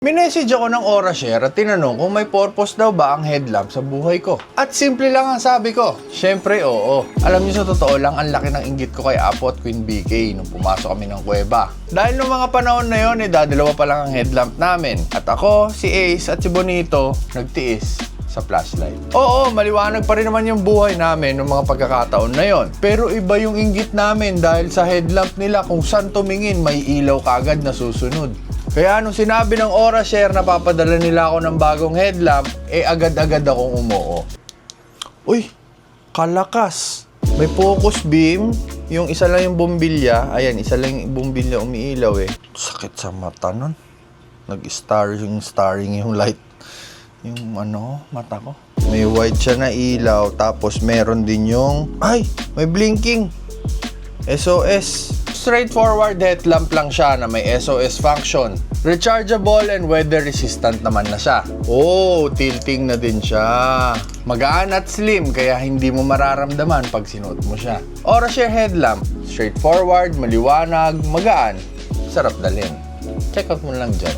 Minessage ako ng Orashare at tinanong kung may purpose daw ba ang headlamp sa buhay ko. At simple lang ang sabi ko. Siyempre, oo. Alam niyo sa totoo lang, ang laki ng inggit ko kay Apo at Queen BK nung pumasok kami ng kuweba. Dahil nung mga panahon na yon, dadalawa pa lang ang headlamp namin. At ako, si Ace at si Bonito, nagtiis sa flashlight. Oo, maliwanag pa rin naman yung buhay namin nung mga pagkakataon na yon. Pero iba yung inggit namin dahil sa headlamp nila kung saan tumingin, may ilaw kagad na susunod. Kaya nung sinabi ng Orashare na papadala nila ako ng bagong headlamp, agad-agad akong umuo. Uy, kalakas! May focus beam, yung isa lang yung bumbilya, ayan, isa lang yung bumbilya umiilaw eh. Sakit sa mata nun. Starring yung light. Yung mata ko. May white siya na ilaw, tapos meron din yung, may blinking. SOS. Straightforward headlamp lang siya na may SOS function. Rechargeable and weather resistant naman na siya. Tilting na din siya. Magaan at slim kaya hindi mo mararamdaman pag sinuot mo siya. Orashare headlamp. Straightforward, maliwanag, magaan. Sarap dalhin. Check out mo lang dyan.